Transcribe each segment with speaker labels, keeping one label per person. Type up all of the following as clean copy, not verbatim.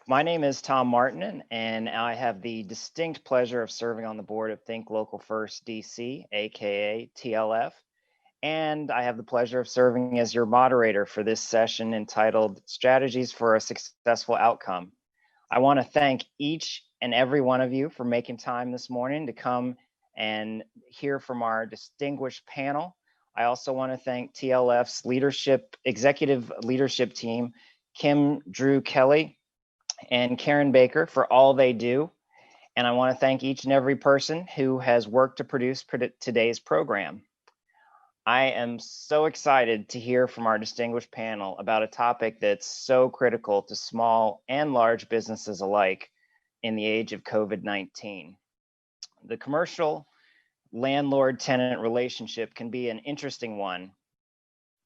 Speaker 1: My name is Tom Martin, and I have the distinct pleasure of serving on the board of Think Local First DC, aka TLF. And I have the pleasure of serving as your moderator for this session entitled Strategies for a Successful Outcome. I want to thank each and every one of you for making time this morning to come and hear from our distinguished panel. I also want to thank TLF's executive leadership team, Kim Drew Kelly and Karen Baker, for all they do. And I want to thank each and every person who has worked to produce today's program. I am so excited to hear from our distinguished panel about a topic that's so critical to small and large businesses alike in the age of COVID-19. The commercial landlord-tenant relationship can be an interesting one,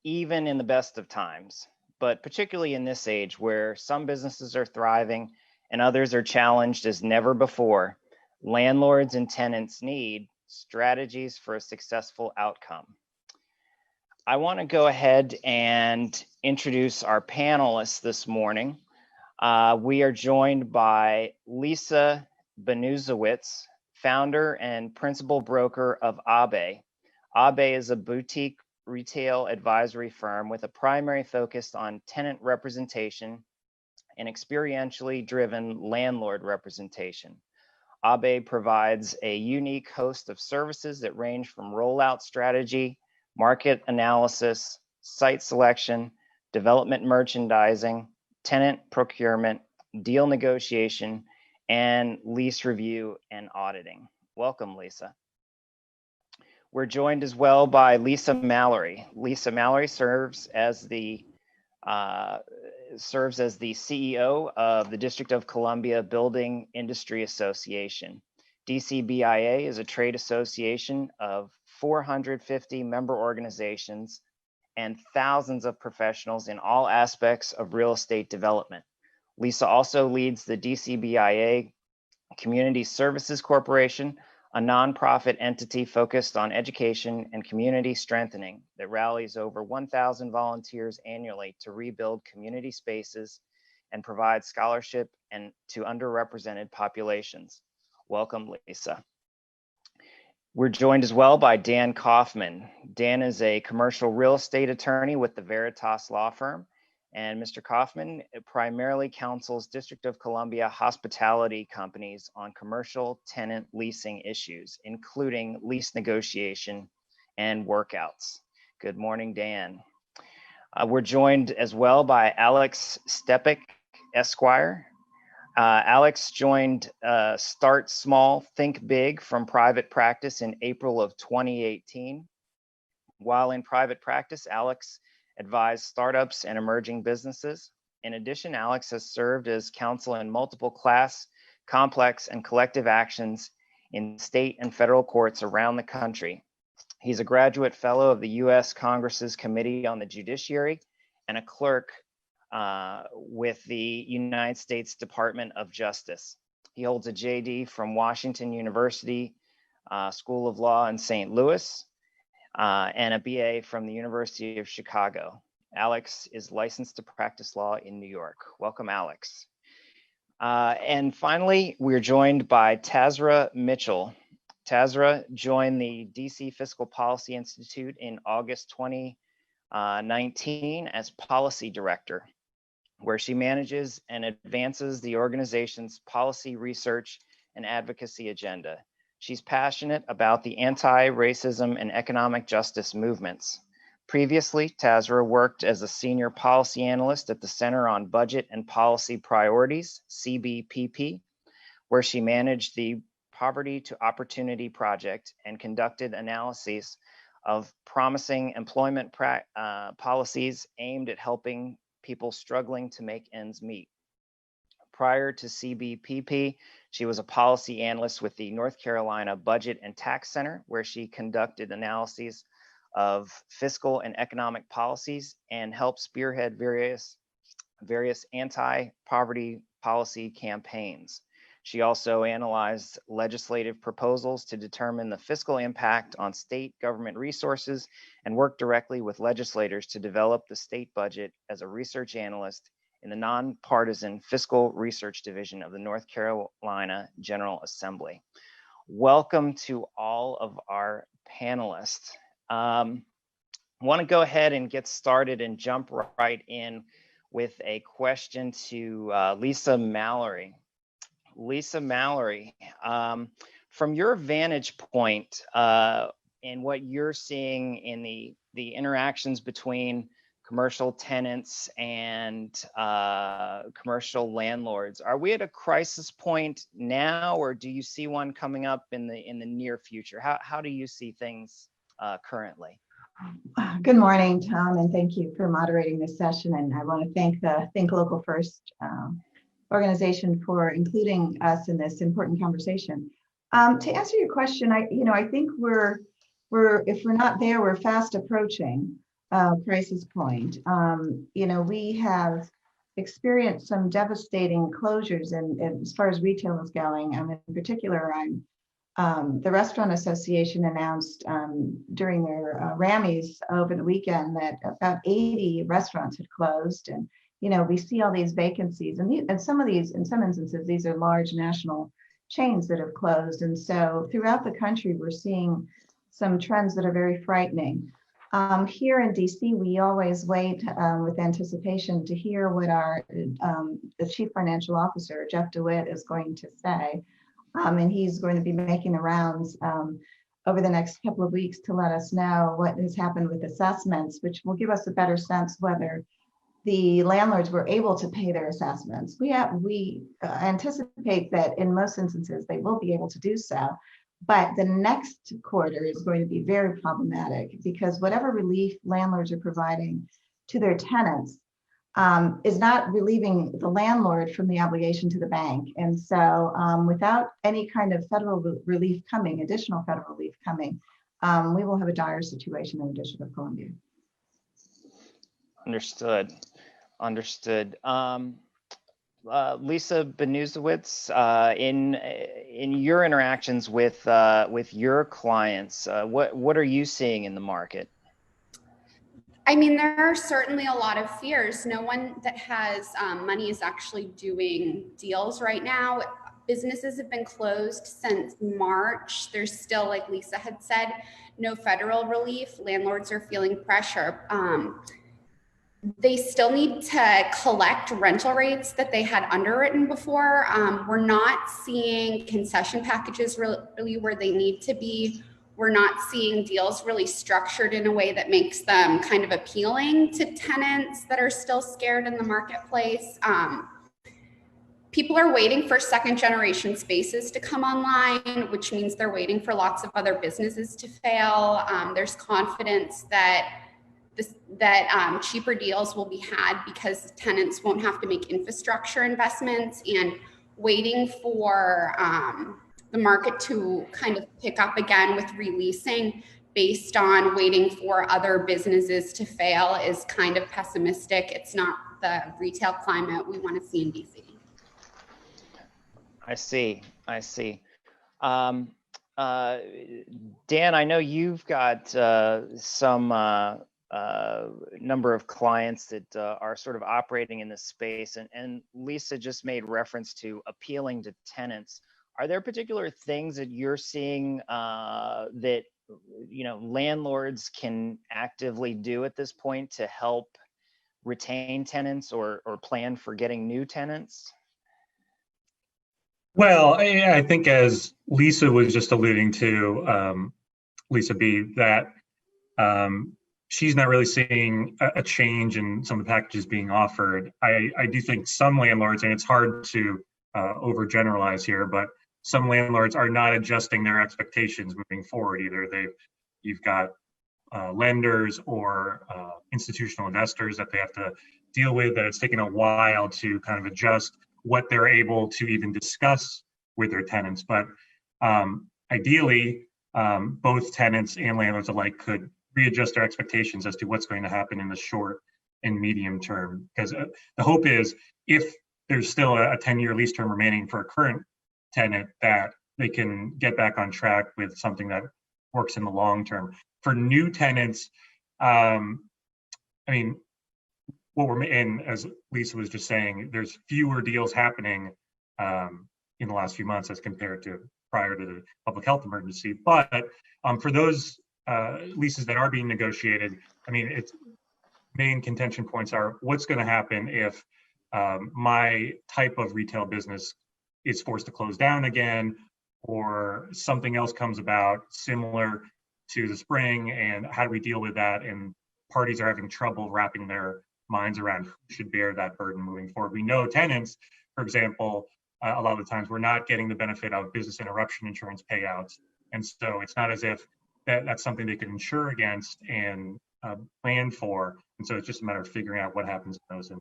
Speaker 1: even in the best of times, but particularly in this age where some businesses are thriving and others are challenged as never before. Landlords and tenants need strategies for a successful outcome. I want to go ahead and introduce our panelists this morning. We are joined by Lisa Banusiewicz, founder and principal broker of Abeille. Abeille is a boutique retail advisory firm with a primary focus on tenant representation and experientially driven landlord representation. Abeille provides a unique host of services that range from rollout strategy, market analysis, site selection, development merchandising, tenant procurement, deal negotiation, and lease review and auditing. Welcome, Lisa. We're joined as well by Lisa Mallory. Lisa Mallory serves as the CEO of the District of Columbia Building Industry Association. DCBIA is a trade association of 450 member organizations and thousands of professionals in all aspects of real estate development. Lisa also leads the DCBIA Community Services Corporation, a nonprofit entity focused on education and community strengthening that rallies over 1,000 volunteers annually to rebuild community spaces and provide scholarship to underrepresented populations. Welcome, Lisa. We're joined as well by Dan Koffman. Dan is a commercial real estate attorney with the Veritas law firm. And Mr. Koffman primarily counsels District of Columbia hospitality companies on commercial tenant leasing issues, including lease negotiation and workouts. Good morning, Dan. We're joined as well by Alex Stepik, Esquire. Alex joined Start Small, Think Big from private practice in April of 2018. While in private practice, Alex advised startups and emerging businesses. In addition, Alex has served as counsel in multiple class, complex, and collective actions in state and federal courts around the country. He's a graduate fellow of the U.S. Congress's Committee on the Judiciary and a clerk with the United States Department of Justice. He holds a JD from Washington University School of Law in St. Louis, and a BA from the University of Chicago. Alex is licensed to practice law in New York. Welcome, Alex. And finally, we're joined by Tazra Mitchell. Tazra joined the DC Fiscal Policy Institute in August 2019 as policy director, where she manages and advances the organization's policy research and advocacy agenda. She's passionate about the anti-racism and economic justice movements. Previously, Tazra worked as a senior policy analyst at the Center on Budget and Policy Priorities, CBPP, where she managed the Poverty to Opportunity Project and conducted analyses of promising employment policies aimed at helping people struggling to make ends meet. Prior to CBPP, she was a policy analyst with the North Carolina Budget and Tax Center, where she conducted analyses of fiscal and economic policies and helped spearhead various anti-poverty policy campaigns. She also analyzed legislative proposals to determine the fiscal impact on state government resources and worked directly with legislators to develop the state budget as a research analyst in the nonpartisan Fiscal Research Division of the North Carolina General Assembly. Welcome to all of our panelists. I want to go ahead and get started and jump right in with a question to Lisa Mallory. Lisa Mallory, from your vantage point and what you're seeing in the interactions between commercial tenants and commercial landlords, are we at a crisis point now, or do you see one coming up in the near future? How do you see things currently?
Speaker 2: Good morning, Tom, and thank you for moderating this session. And I want to thank the Think Local First organization for including us in this important conversation. To answer your question, I think we're if we're not there, we're fast approaching crisis point. We have experienced some devastating closures, and as far as retail is going, in particular, the Restaurant Association announced during their Rammies over the weekend that about 80 restaurants had closed, and we see all these vacancies, and some instances, these are large national chains that have closed, and so throughout the country, we're seeing some trends that are very frightening. Here in DC, we always wait with anticipation to hear what the Chief Financial Officer, Jeff DeWitt, is going to say. And he's going to be making the rounds over the next couple of weeks to let us know what has happened with assessments, which will give us a better sense whether the landlords were able to pay their assessments. We anticipate that in most instances they will be able to do so, but the next quarter is going to be very problematic because whatever relief landlords are providing to their tenants is not relieving the landlord from the obligation to the bank. And so without any kind of federal relief coming, additional federal relief coming, we will have a dire situation in the District of Columbia.
Speaker 1: Understood. Lisa Banusiewicz, in your interactions with your clients, what are you seeing in the market?
Speaker 3: I mean, there are certainly a lot of fears. No one that has money is actually doing deals right now. Businesses have been closed since March. There's still, like Lisa had said, no federal relief. Landlords are feeling pressure. They still need to collect rental rates that they had underwritten before. We're not seeing concession packages really where they need to be. We're not seeing deals really structured in a way that makes them kind of appealing to tenants that are still scared in the marketplace. People are waiting for second generation spaces to come online, which means they're waiting for lots of other businesses to fail. There's confidence that cheaper deals will be had because tenants won't have to make infrastructure investments, and waiting for the market to kind of pick up again with releasing based on waiting for other businesses to fail is kind of pessimistic. It's not the retail climate we want to see in DC.
Speaker 1: I see. Dan, I know you've got some number of clients that are sort of operating in this space, and Lisa just made reference to appealing to tenants. Are there particular things that you're seeing that landlords can actively do at this point to help retain tenants or plan for getting new tenants?
Speaker 4: Well, I think as Lisa was just alluding to, Lisa B, that she's not really seeing a change in some of the packages being offered. I do think some landlords, and it's hard to overgeneralize here, but some landlords are not adjusting their expectations moving forward either. You've got lenders or institutional investors that they have to deal with, that it's taken a while to kind of adjust what they're able to even discuss with their tenants. But ideally, both tenants and landlords alike could readjust their expectations as to what's going to happen in the short and medium term. Because the hope is, if there's still a 10-year lease term remaining for a current tenant, that they can get back on track with something that works in the long term. For new tenants, what what we're in, as Lisa was just saying, there's fewer deals happening in the last few months as compared to prior to the public health emergency. But for those leases that are being negotiated, I mean, its main contention points are what's going to happen if my type of retail business is forced to close down again, or something else comes about similar to the spring, and how do we deal with that? And parties are having trouble wrapping their minds around who should bear that burden moving forward. We know tenants, for example, a lot of the times we're not getting the benefit of business interruption insurance payouts. And so it's not as if that's something they can insure against and plan for. And so it's just a matter of figuring out what happens in those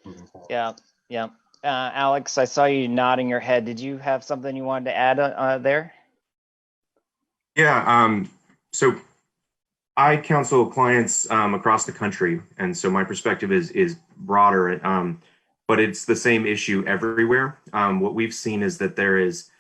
Speaker 4: moving forward.
Speaker 1: Yeah. Alex, I saw you nodding your head. Did you have something you wanted to add there?
Speaker 5: Yeah, so I counsel clients across the country, and so my perspective is broader, but it's the same issue everywhere. What we've seen is that there is,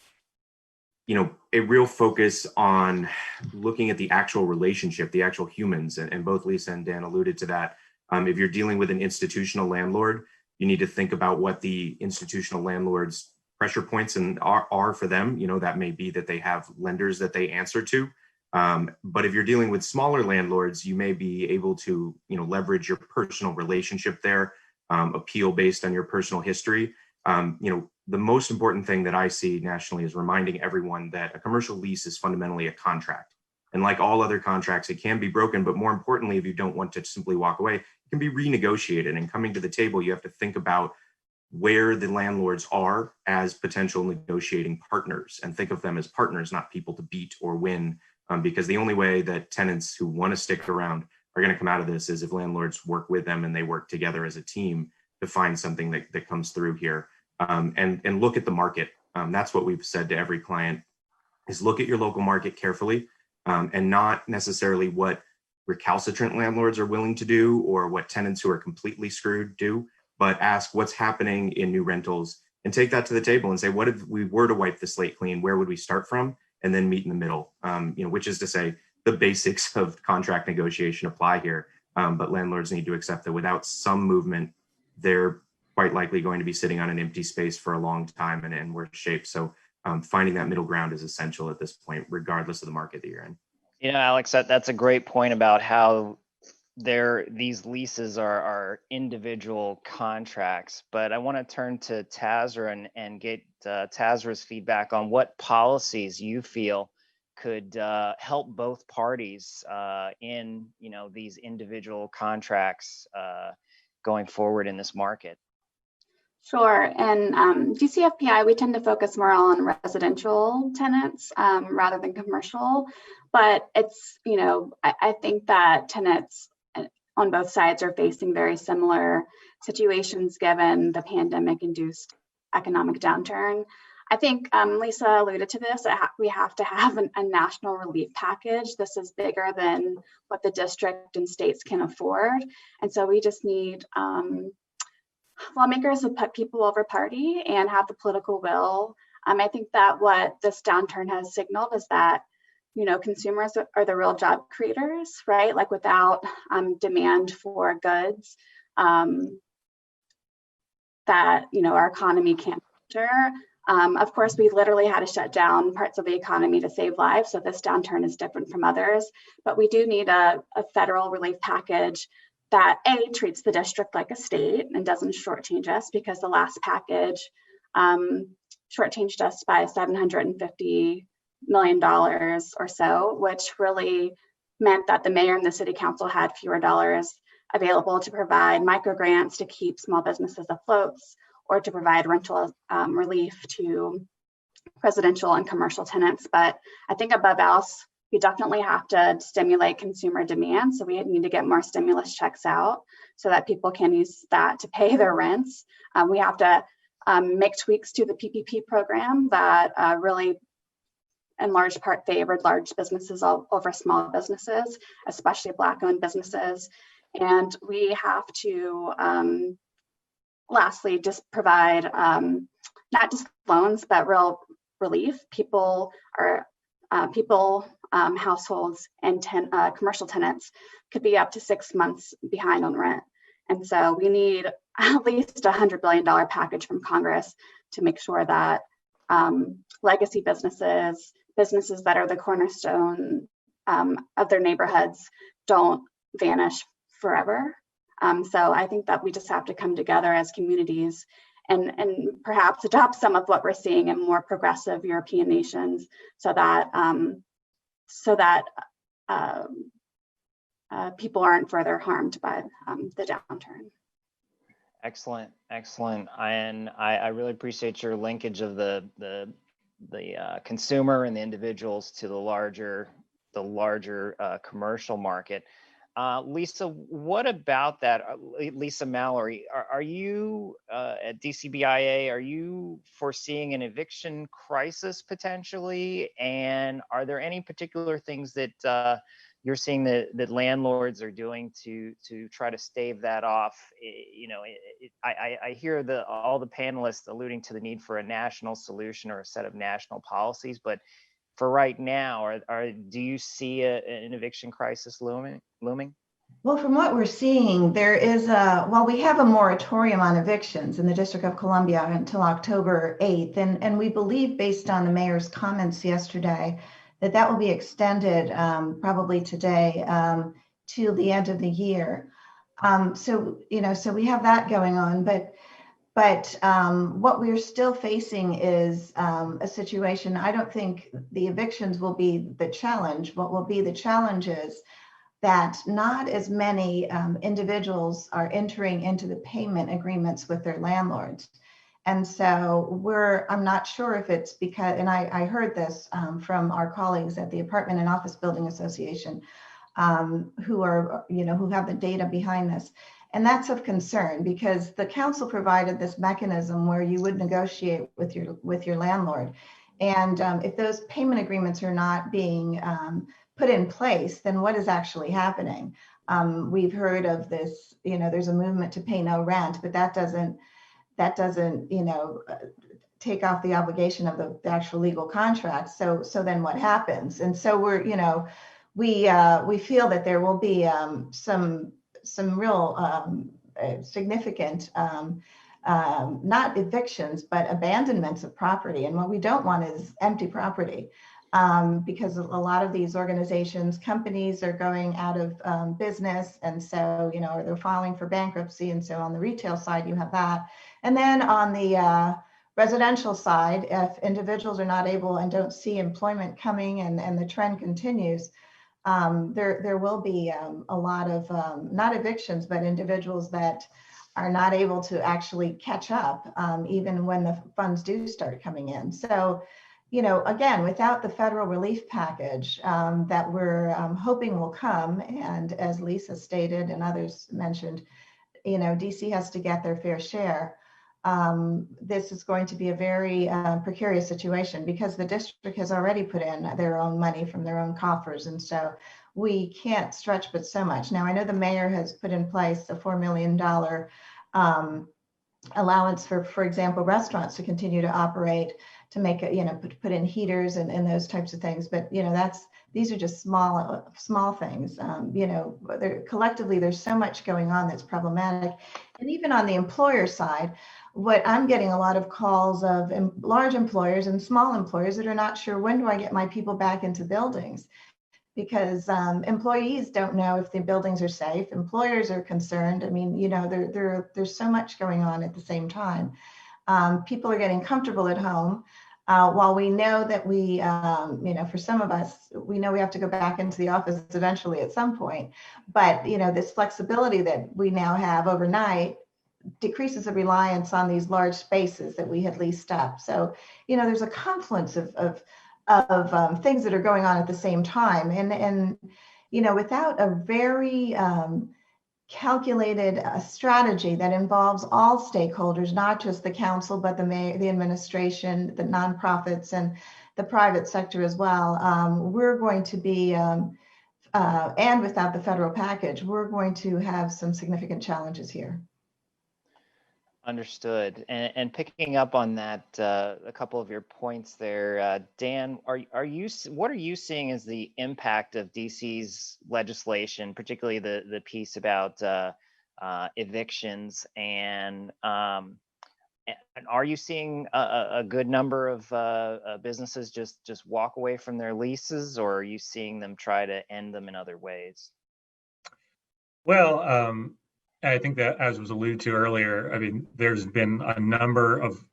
Speaker 5: a real focus on looking at the actual relationship, the actual humans, and both Lisa and Dan alluded to that. If you're dealing with an institutional landlord, you need to think about what the institutional landlord's pressure points are for them. That may be that they have lenders that they answer to. But if you're dealing with smaller landlords, you may be able to, leverage your personal relationship there, appeal based on your personal history. The most important thing that I see nationally is reminding everyone that a commercial lease is fundamentally a contract. And like all other contracts, it can be broken, but more importantly, if you don't want to simply walk away, it can be renegotiated. And coming to the table, you have to think about where the landlords are as potential negotiating partners, and think of them as partners, not people to beat or win, because the only way that tenants who want to stick around are going to come out of this is if landlords work with them and they work together as a team to find something that comes through here. And look at the market. That's what we've said to every client, is look at your local market carefully, and not necessarily what recalcitrant landlords are willing to do or what tenants who are completely screwed do, but ask what's happening in new rentals and take that to the table and say, what if we were to wipe the slate clean? Where would we start from? And then meet in the middle, which is to say the basics of contract negotiation apply here. But landlords need to accept that without some movement, they're quite likely going to be sitting on an empty space for a long time and in worse shape. So finding that middle ground is essential at this point, regardless of the market that you're in.
Speaker 1: Alex, that's a great point about how these leases are individual contracts. But I want to turn to Tazra and get Tazra's feedback on what policies you feel could help both parties in these individual contracts going forward in this market.
Speaker 6: Sure. And DCFPI, we tend to focus more on residential tenants rather than commercial. But it's, I think that tenants on both sides are facing very similar situations given the pandemic-induced economic downturn. I think Lisa alluded to this. We have to have a national relief package. This is bigger than what the district and states can afford. And so we just need lawmakers to put people over party and have the political will. I think that what this downturn has signaled is that, consumers are the real job creators, right? Like without demand for goods that, our economy can't enter. Of course, we literally had to shut down parts of the economy to save lives. So this downturn is different from others, but we do need a federal relief package that treats the district like a state and doesn't shortchange us, because the last package shortchanged us by $750 million or so, which really meant that the mayor and the city council had fewer dollars available to provide micro grants to keep small businesses afloat, or to provide rental relief to residential and commercial tenants. But I think above else, we definitely have to stimulate consumer demand. So we need to get more stimulus checks out so that people can use that to pay their rents. We have to make tweaks to the PPP program that really, in large part, favored large businesses over small businesses, especially Black-owned businesses. And we have to, lastly, just provide not just loans, but real relief. Households and commercial tenants could be up to 6 months behind on rent. And so we need at least a $100 billion package from Congress to make sure that legacy businesses that are the cornerstone of their neighborhoods don't vanish forever. So I think that we just have to come together as communities and perhaps adopt some of what we're seeing in more progressive European nations, so that people aren't further harmed by the downturn.
Speaker 1: Excellent, excellent. And I really appreciate your linkage of the consumer and the individuals to the larger commercial market. Lisa, what about that? Lisa Mallory, are you at DCBIA, are you foreseeing an eviction crisis potentially? And are there any particular things that you're seeing that landlords are doing to try to stave that off? I hear all the panelists alluding to the need for a national solution or a set of national policies, but for right now, do you see an eviction crisis looming?
Speaker 2: Well, from what we're seeing, there is while we have a moratorium on evictions in the District of Columbia until October 8th, and we believe, based on the mayor's comments yesterday, that will be extended probably today to the end of the year. So we have that going on, but what we're still facing is a situation. I don't think the evictions will be the challenge. What will be the challenge is that not as many individuals are entering into the payment agreements with their landlords. And so I'm not sure if it's because, and I heard this from our colleagues at the Apartment and Office Building Association, who have the data behind this. And that's of concern, because the council provided this mechanism where you would negotiate with your landlord. And if those payment agreements are not being put in place, then what is actually happening? We've heard of this, there's a movement to pay no rent, but that doesn't take off the obligation of the actual legal contract. So then what happens? And so we feel that there will be some real significant, not evictions, but abandonments of property. And what we don't want is empty property, because a lot of these organizations, companies are going out of business. And so, they're filing for bankruptcy. And so on the retail side, you have that. And then on the residential side, if individuals are not able and don't see employment coming and the trend continues, there will be a lot of not evictions, but individuals that are not able to actually catch up, even when the funds do start coming in. So, again, without the federal relief package that we're hoping will come, and as Lisa stated and others mentioned, DC has to get their fair share. This is going to be a very precarious situation, because the district has already put in their own money from their own coffers. And so we can't stretch but so much. Now, I know the mayor has put in place a $4 million allowance for example, restaurants to continue to operate, to make it, put in heaters and those types of things. But, these are just small things. Collectively, there's so much going on that's problematic. And even on the employer side, what I'm getting a lot of calls of large employers and small employers that are not sure, when do I get my people back into buildings? Because employees don't know if the buildings are safe. Employers are concerned. I mean, there's so much going on at the same time. People are getting comfortable at home. While we know that we, for some of us, we know we have to go back into the office eventually at some point. But, this flexibility that we now have overnight decreases the reliance on these large spaces that we had leased up. So, there's a confluence of things that are going on at the same time. And without a very calculated strategy that involves all stakeholders, not just the council, but the mayor, the administration, the nonprofits, and the private sector as well, we're going to be, and without the federal package, we're going to have some significant challenges here.
Speaker 1: Understood. And picking up on that, a couple of your points there, Dan, what are you seeing as the impact of DC's legislation, particularly the piece about evictions, and are you seeing a good number of businesses just walk away from their leases, or are you seeing them try to end them in other ways?
Speaker 4: Well, I think that, as was alluded to earlier, I mean, there's been a number of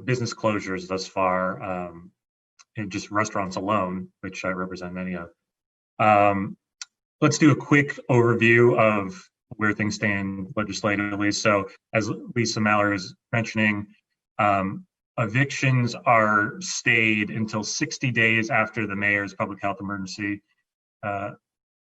Speaker 4: business closures thus far, in just restaurants alone, which I represent many of. Let's do a quick overview of where things stand legislatively. So, as Lisa Mallory was mentioning, evictions are stayed until 60 days after the mayor's public health emergency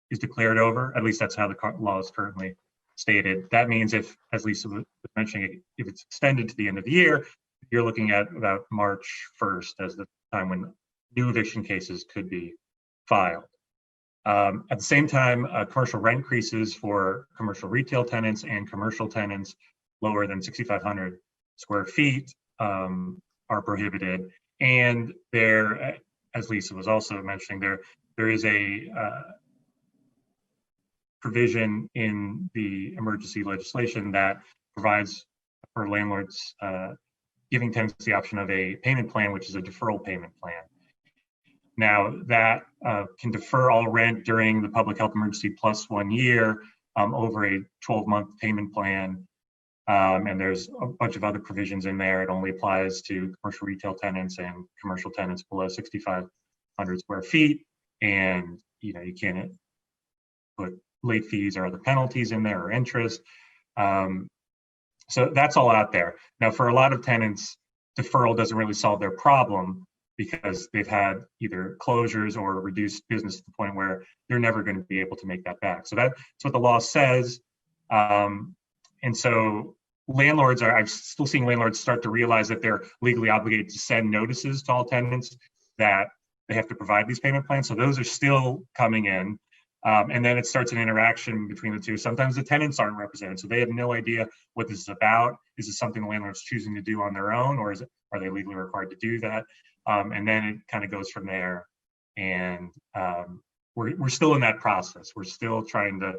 Speaker 4: is declared over. At least that's how the law is currently stated. That means if, as Lisa was mentioning, if it's extended to the end of the year, you're looking at about March 1st as the time when new eviction cases could be filed. At the same time, commercial rent increases for commercial retail tenants and commercial tenants lower than 6,500 square feet are prohibited. And there, as Lisa was also mentioning, there is a provision in the emergency legislation that provides for landlords giving tenants the option of a payment plan, which is a deferral payment plan. Now, that can defer all rent during the public health emergency plus 1 year over a 12-month payment plan. And there's a bunch of other provisions in there. It only applies to commercial retail tenants and commercial tenants below 6,500 square feet. And you can't put late fees or other penalties in there or interest. So that's all out there. Now, for a lot of tenants, deferral doesn't really solve their problem, because they've had either closures or reduced business to the point where they're never going to be able to make that back. So that's what the law says. And so landlords I'm still seeing landlords start to realize that they're legally obligated to send notices to all tenants that they have to provide these payment plans. So those are still coming in. And then it starts an interaction between the two. Sometimes the tenants aren't represented, so they have no idea what this is about. Is this something the landlord's choosing to do on their own, or are they legally required to do that? And then it kind of goes from there. And we're still in that process. We're still trying to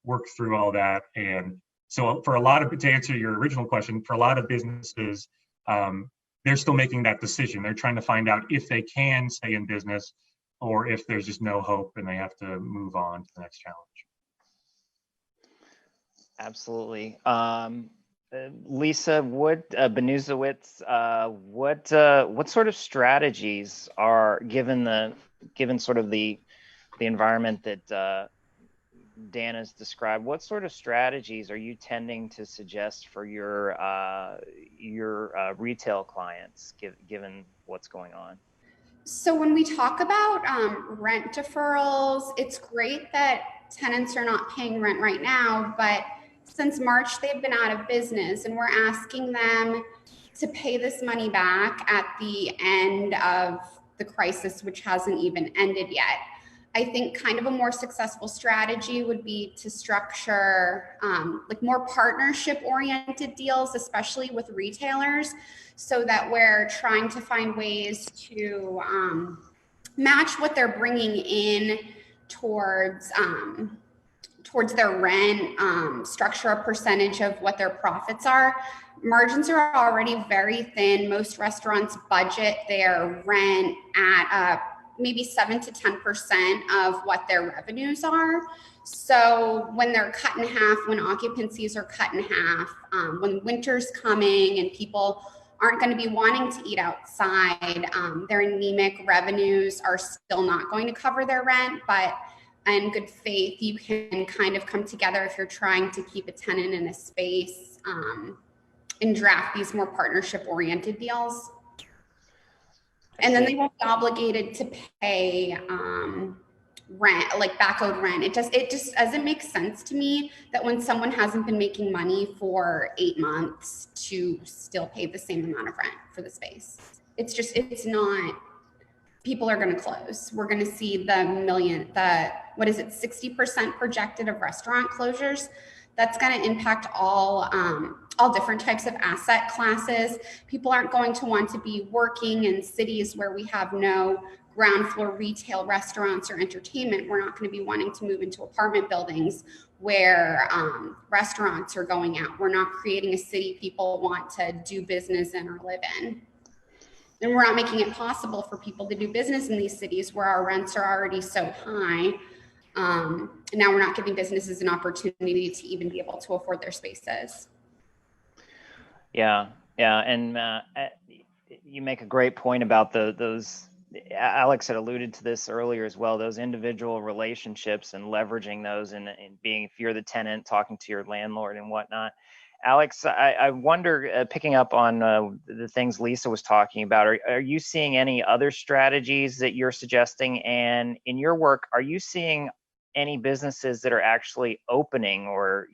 Speaker 4: work through all that. And so for a lot of, to answer your original question, for a lot of businesses, they're still making that decision. They're trying to find out if they can stay in business or if there's just no hope and they have to move on to the next challenge.
Speaker 1: Absolutely. Lisa, Banusiewicz, what sort of strategies are given sort of the environment that Dan has described? What sort of strategies are you tending to suggest for your retail clients, given what's going on?
Speaker 3: So when we talk about rent deferrals, it's great that tenants are not paying rent right now, but since March, they've been out of business, and we're asking them to pay this money back at the end of the crisis, which hasn't even ended yet. I think kind of a more successful strategy would be to structure like more partnership-oriented deals, especially with retailers, so that we're trying to find ways to match what they're bringing in towards their rent, structure a percentage of what their profits are. Margins are already very thin. Most restaurants budget their rent at maybe 7 to 10% of what their revenues are. So when they're cut in half, when occupancies are cut in half, when winter's coming and people aren't going to be wanting to eat outside, their anemic revenues are still not going to cover their rent, but in good faith, you can kind of come together if you're trying to keep a tenant in a space and draft these more partnership-oriented deals. And then they won't be obligated to pay rent, like back owed rent. It just doesn't make sense to me that when someone hasn't been making money for 8 months to still pay the same amount of rent for the space. It's not, people are going to close. We're going to see the 60% projected of restaurant closures. That's going to impact all different types of asset classes. People aren't going to want to be working in cities where we have no ground floor retail, restaurants, or entertainment. We're not going to be wanting to move into apartment buildings where restaurants are going out. We're not creating a city people want to do business in or live in. And we're not making it possible for people to do business in these cities where our rents are already so high. And now we're not giving businesses an opportunity to even be able to afford their spaces.
Speaker 1: Yeah, and you make a great point about those. Alex had alluded to this earlier as well. Those individual relationships and leveraging those, and being, if you're the tenant, talking to your landlord and whatnot. Alex, I wonder, picking up on the things Lisa was talking about, are you seeing any other strategies that you're suggesting? And in your work, are you seeing any businesses that are actually opening or,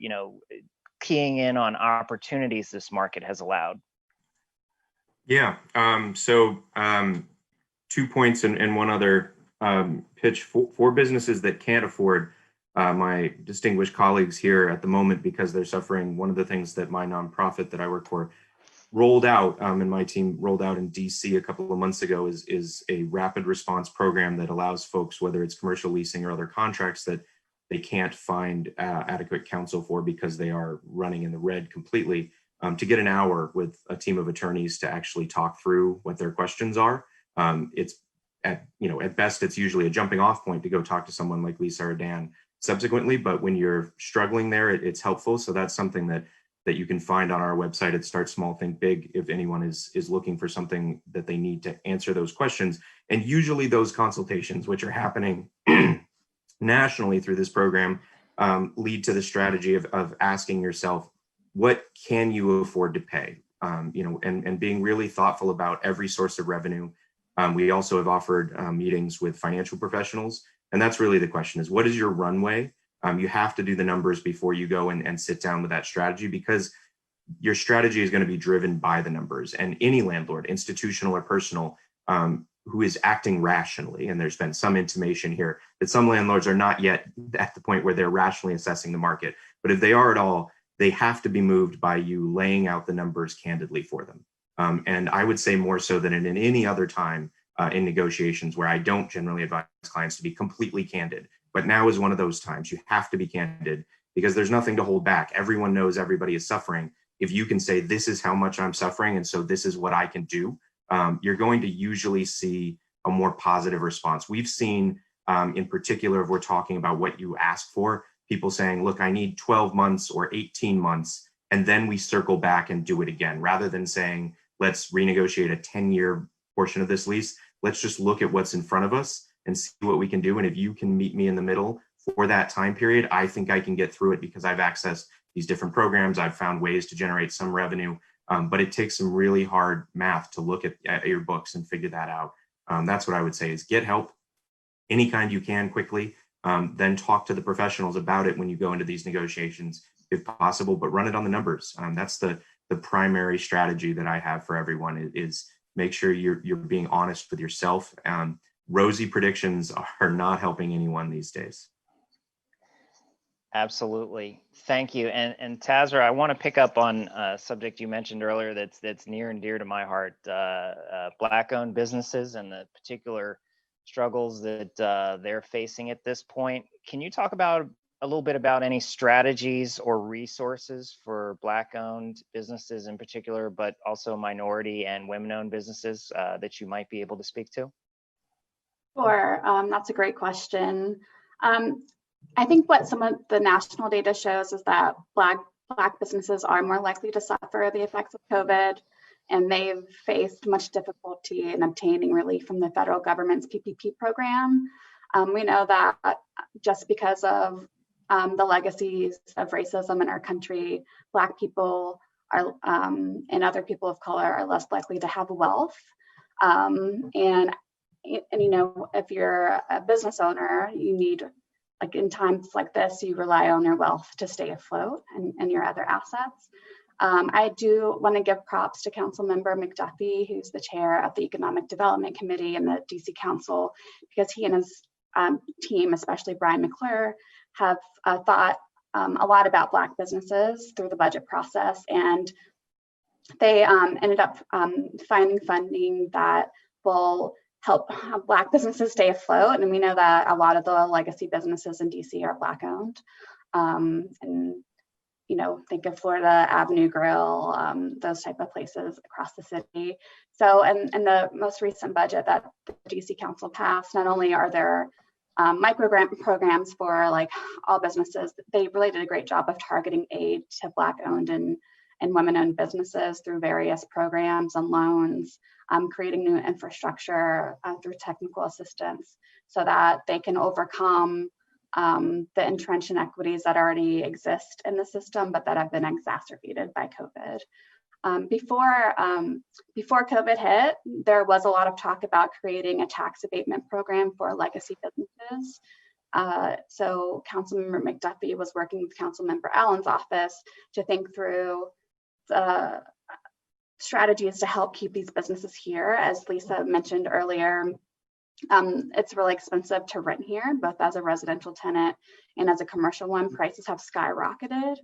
Speaker 1: keying in on opportunities this market has allowed?
Speaker 5: Yeah. 2 points and one other pitch for businesses that can't afford my distinguished colleagues here at the moment because they're suffering. One of the things that my nonprofit that I work for rolled out, and my team rolled out in DC a couple of months ago, is a rapid response program that allows folks, whether it's commercial leasing or other contracts that they can't find adequate counsel for because they are running in the red completely, to get an hour with a team of attorneys to actually talk through what their questions are. It's at best, it's usually a jumping off point to go talk to someone like Lisa or Dan subsequently, but when you're struggling there, it's helpful. So that's something that you can find on our website at Start Small, Think Big, if anyone is looking for something that they need to answer those questions. And usually those consultations, which are happening nationally through this program, lead to the strategy of asking yourself, what can you afford to pay? And being really thoughtful about every source of revenue. We also have offered meetings with financial professionals. And that's really the question, is what is your runway? You have to do the numbers before you go and sit down with that strategy, because your strategy is going to be driven by the numbers. And any landlord, institutional or personal, who is acting rationally, and there's been some intimation here that some landlords are not yet at the point where they're rationally assessing the market. But if they are at all, they have to be moved by you laying out the numbers candidly for them. And I would say more so than in any other time in negotiations, where I don't generally advise clients to be completely candid. But now is one of those times. You have to be candid because there's nothing to hold back. Everyone knows everybody is suffering. If you can say, this is how much I'm suffering, and so this is what I can do, you're going to usually see a more positive response. We've seen, in particular, if we're talking about what you ask for, people saying, look, I need 12 months or 18 months, and then we circle back and do it again, rather than saying, let's renegotiate a 10-year portion of this lease. Let's just look at what's in front of us and see what we can do. And if you can meet me in the middle for that time period, I think I can get through it because I've accessed these different programs. I've found ways to generate some revenue, but it takes some really hard math to look at your books and figure that out. That's what I would say, is get help any kind you can quickly, then talk to the professionals about it when you go into these negotiations, if possible, but run it on the numbers. That's the primary strategy that I have for everyone, is make sure you're being honest with yourself. Rosy predictions are not helping anyone these days.
Speaker 1: Absolutely. Thank you. And Tazra, I want to pick up on a subject you mentioned earlier that's near and dear to my heart, Black-owned businesses and the particular struggles that they're facing at this point. Can you talk about a little bit about any strategies or resources for Black-owned businesses in particular, but also minority and women-owned businesses that you might be able to speak to?
Speaker 6: Sure, that's a great question. I think what some of the national data shows is that Black businesses are more likely to suffer the effects of COVID, and they've faced much difficulty in obtaining relief from the federal government's PPP program. We know that just because of the legacies of racism in our country, Black people are and other people of color are less likely to have wealth. And if you're a business owner, you need, like in times like this, you rely on your wealth to stay afloat and your other assets. I do want to give props to Councilmember McDuffie, who's the chair of the Economic Development Committee in the DC Council, because he and his team, especially Brian McClure, have thought a lot about Black businesses through the budget process, and they ended up finding funding that will help Black businesses stay afloat. And we know that a lot of the legacy businesses in DC are Black owned. And think of Florida Avenue Grill, those type of places across the city. So, and the most recent budget that the DC Council passed, not only are there micro grant programs for like all businesses, they really did a great job of targeting aid to Black owned and women-owned businesses through various programs and loans, creating new infrastructure through technical assistance so that they can overcome the entrenched inequities that already exist in the system, but that have been exacerbated by COVID. Before COVID hit, there was a lot of talk about creating a tax abatement program for legacy businesses. So Councilmember McDuffie was working with Councilmember Allen's office to think through strategies to help keep these businesses here. As Lisa mentioned earlier, it's really expensive to rent here, both as a residential tenant and as a commercial one. Prices have skyrocketed,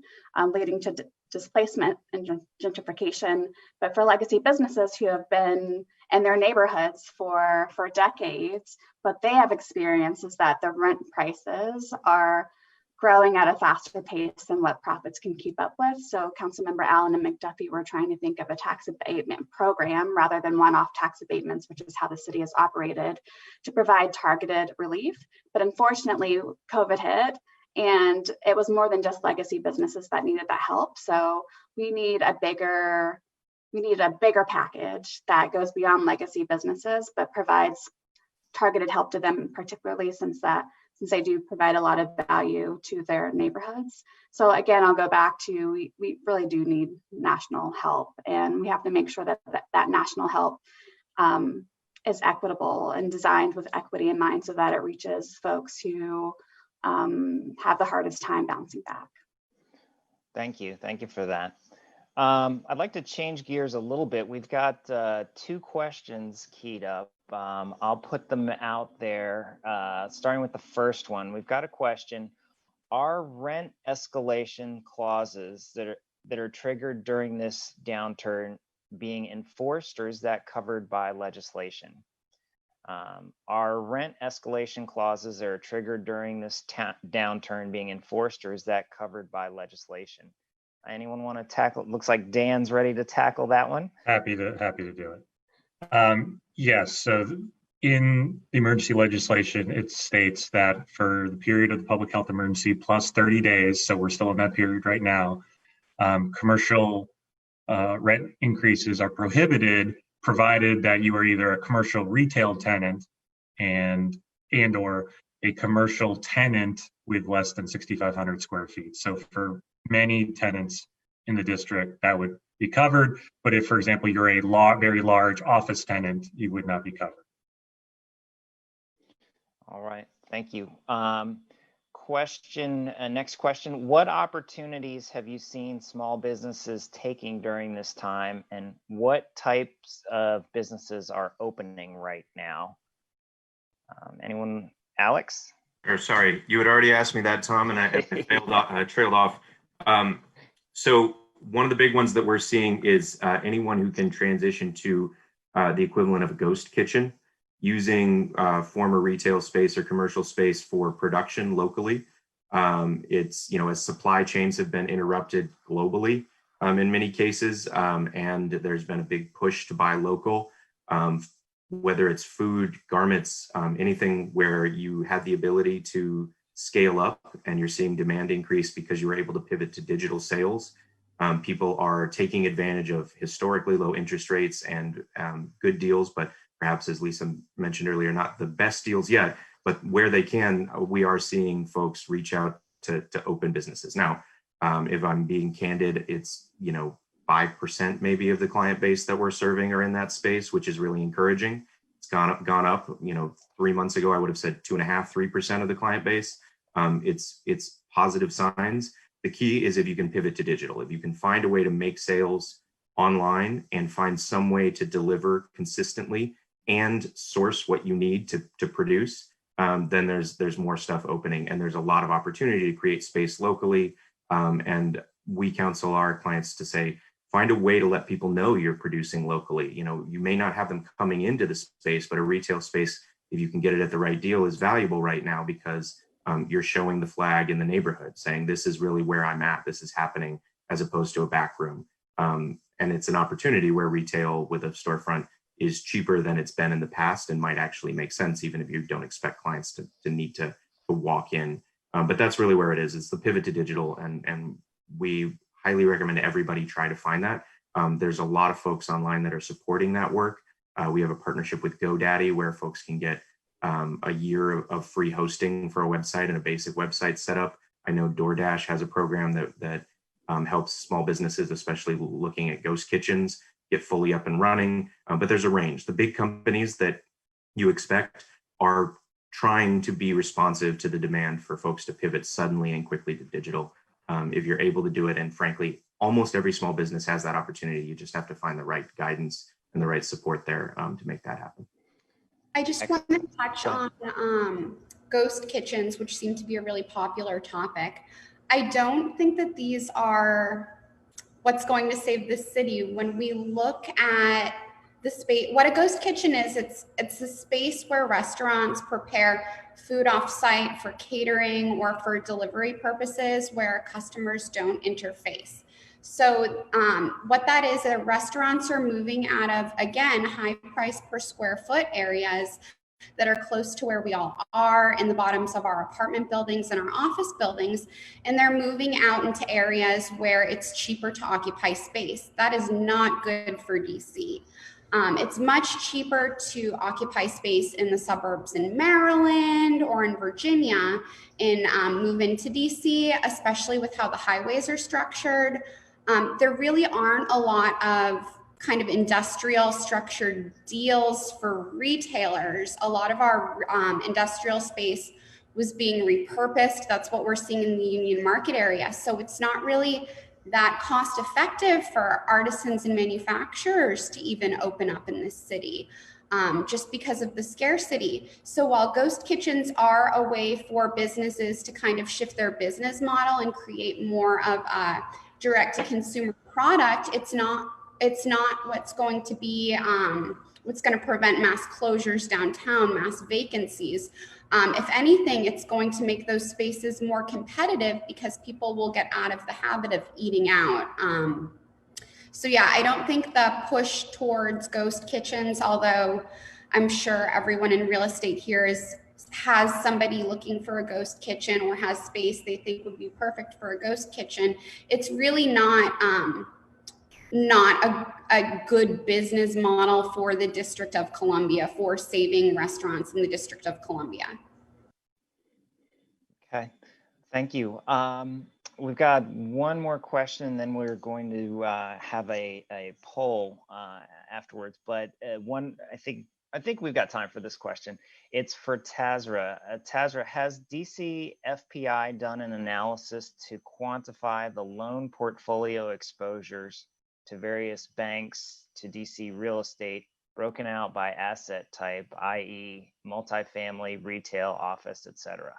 Speaker 6: leading to displacement and gentrification. But for legacy businesses who have been in their neighborhoods for decades, what they have experienced is that the rent prices are growing at a faster pace than what profits can keep up with. So Councilmember Allen and McDuffie were trying to think of a tax abatement program rather than one-off tax abatements, which is how the city has operated, to provide targeted relief. But unfortunately, COVID hit, and it was more than just legacy businesses that needed that help. So we need a bigger package that goes beyond legacy businesses, but provides targeted help to them, particularly since they do provide a lot of value to their neighborhoods. So again, I'll go back to, we really do need national help, and we have to make sure that national help is equitable and designed with equity in mind so that it reaches folks who have the hardest time bouncing back.
Speaker 1: Thank you for that. I'd like to change gears a little bit. We've got 2 questions keyed up. I'll put them out there, starting with the first one. We've got a question: are rent escalation clauses that are triggered during this downturn being enforced, or is that covered by legislation? Are rent escalation clauses that are triggered during this downturn being enforced, or is that covered by legislation? Anyone want to tackle? It looks like Dan's ready to tackle that one.
Speaker 4: Happy to do it. Yes, so in the emergency legislation, it states that for the period of the public health emergency plus 30 days, so we're still in that period right now, commercial rent increases are prohibited, provided that you are either a commercial retail tenant and or a commercial tenant with less than 6,500 square feet. So for many tenants in the district, that would be covered. But if, for example, you're a very large office tenant, you would not be covered.
Speaker 1: All right, thank you. Next question. What opportunities have you seen small businesses taking during this time, and what types of businesses are opening right now? Anyone? Alex?
Speaker 5: Sorry, you had already asked me that, Tom, and I trailed off. So one of the big ones that we're seeing is anyone who can transition to the equivalent of a ghost kitchen, using former retail space or commercial space for production locally. It's, as supply chains have been interrupted globally in many cases, and there's been a big push to buy local, whether it's food, garments, anything where you have the ability to scale up and you're seeing demand increase because you were able to pivot to digital sales. People are taking advantage of historically low interest rates and good deals, but perhaps, as Lisa mentioned earlier, not the best deals yet, but where they can, we are seeing folks reach out to open businesses. Now, if I'm being candid, it's 5% maybe of the client base that we're serving are in that space, which is really encouraging. It's gone up. 3 months ago, I would have said 2.5%, 3% of the client base. It's positive signs. The key is if you can pivot to digital, if you can find a way to make sales online and find some way to deliver consistently and source what you need to produce, then there's more stuff opening, and there's a lot of opportunity to create space locally. And we counsel our clients to say, find a way to let people know you're producing locally. You know, you may not have them coming into the space, but a retail space, if you can get it at the right deal, is valuable right now because you're showing the flag in the neighborhood saying, this is really where I'm at, this is happening, as opposed to a back room. And it's an opportunity where retail with a storefront is cheaper than it's been in the past and might actually make sense, even if you don't expect clients to need to walk in. But that's really where it is. It's the pivot to digital, and we highly recommend everybody try to find that. There's a lot of folks online that are supporting that work. We have a partnership with GoDaddy where folks can get a year of free hosting for a website and a basic website setup. I know DoorDash has a program that helps small businesses, especially looking at ghost kitchens, get fully up and running. But there's a range. The big companies that you expect are trying to be responsive to the demand for folks to pivot suddenly and quickly to digital. If you're able to do it, and frankly, almost every small business has that opportunity. You just have to find the right guidance and the right support there to make that happen.
Speaker 3: I just want to touch on ghost kitchens, which seem to be a really popular topic. I don't think that these are what's going to save the city. When we look at the space, what a ghost kitchen is, it's a space where restaurants prepare food off-site for catering or for delivery purposes where customers don't interface. So what that is, restaurants are moving out of, again, high price per square foot areas that are close to where we all are in the bottoms of our apartment buildings and our office buildings, and they're moving out into areas where it's cheaper to occupy space. That is not good for DC. It's much cheaper to occupy space in the suburbs in Maryland or in Virginia and move into DC, especially with how the highways are structured. There really aren't a lot of kind of industrial structured deals for retailers. A lot of our industrial space was being repurposed. That's what we're seeing in the Union Market area. So it's not really that cost effective for artisans and manufacturers to even open up in this city, just because of the scarcity. So while ghost kitchens are a way for businesses to kind of shift their business model and create more of a direct to consumer product, it's not what's going to be what's going to prevent mass closures downtown, mass vacancies. If anything, it's going to make those spaces more competitive because people will get out of the habit of eating out. So yeah, I don't think the push towards ghost kitchens, although I'm sure everyone in real estate here has somebody looking for a ghost kitchen or has space they think would be perfect for a ghost kitchen. It's really not a good business model for the District of Columbia, for saving restaurants in the District of Columbia.
Speaker 1: Okay, thank you. We've got one more question, and then we're going to have a poll afterwards. But I think we've got time for this question. It's for Tazra. Tazra, has DC FPI done an analysis to quantify the loan portfolio exposures to various banks to DC real estate broken out by asset type, i.e. multifamily, retail, office, etc.?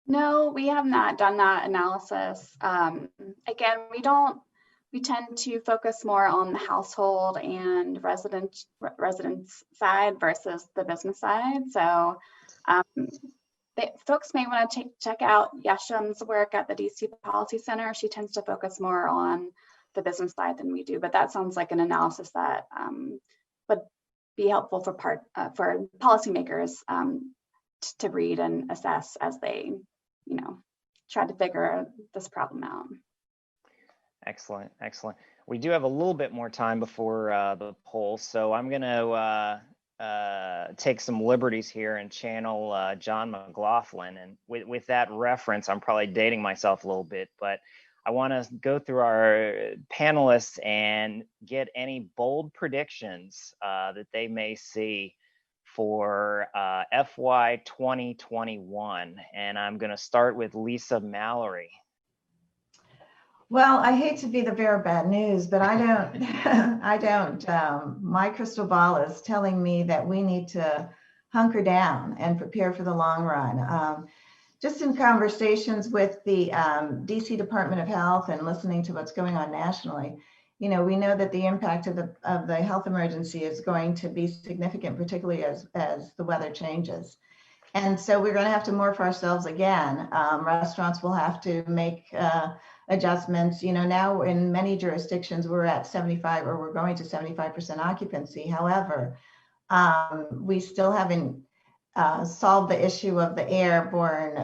Speaker 6: No, we have not done that analysis. Again, we tend to focus more on the household and residence side versus the business side. So folks may want to check out Yesham's work at the DC Policy Center. She tends to focus more on the business side than we do, but that sounds like an analysis that would be helpful for policymakers to read and assess as they, try to figure this problem out.
Speaker 1: Excellent, excellent. We do have a little bit more time before the poll, so I'm going to take some liberties here and channel John McLaughlin. And with that reference, I'm probably dating myself a little bit, but I want to go through our panelists and get any bold predictions that they may see for FY 2021. And I'm going to start with Lisa Mallory.
Speaker 2: Well, I hate to be the bearer of bad news, but I don't. My crystal ball is telling me that we need to hunker down and prepare for the long run. just in conversations with the DC Department of Health and listening to what's going on nationally, we know that the impact of the health emergency is going to be significant, particularly as the weather changes. And so we're going to have to morph ourselves again. Restaurants will have to make adjustments. Now in many jurisdictions, we're at 75 or we're going to 75% occupancy. However, we still haven't solved the issue of the airborne,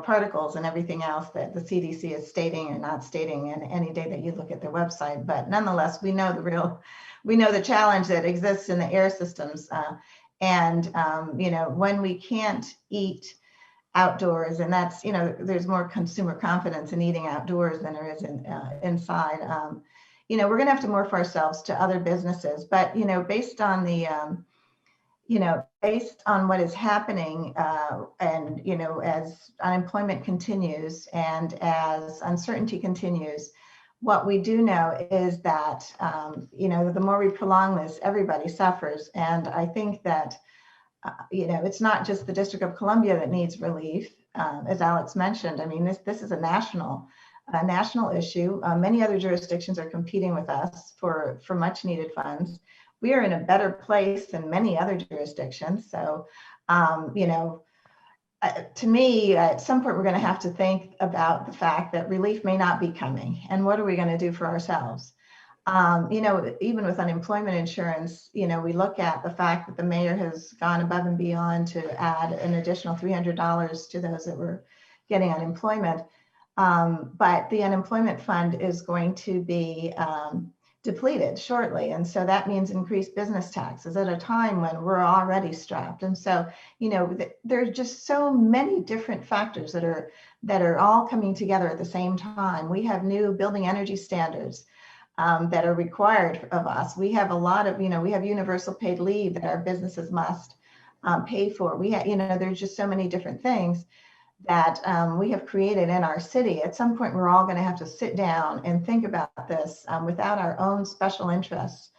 Speaker 2: particles and everything else that the CDC is stating or not stating in any day that you look at their website. But nonetheless, we know the challenge that exists in the air systems. When we can't eat outdoors, and that's, there's more consumer confidence in eating outdoors than there is inside. We're going to have to morph ourselves to other businesses. But, based on the based on what is happening, and, as unemployment continues and as uncertainty continues, what we do know is that, the more we prolong this, everybody suffers. And I think that, it's not just the District of Columbia that needs relief, as Alex mentioned. I mean, this is a national issue. Many other jurisdictions are competing with us for much needed funds. We are in a better place than many other jurisdictions. So, to me, at some point, we're going to have to think about the fact that relief may not be coming. And what are we going to do for ourselves? Even with unemployment insurance, we look at the fact that the mayor has gone above and beyond to add an additional $300 to those that were getting unemployment. But the unemployment fund is going to be depleted shortly. And so that means increased business taxes at a time when we're already strapped. And so, there's just so many different factors that are all coming together at the same time. We have new building energy standards that are required of us. We have a lot of, we have universal paid leave that our businesses must pay for. We have, there's just so many different things that we have created in our city. At some point, we're all going to have to sit down and think about this without our own special interests,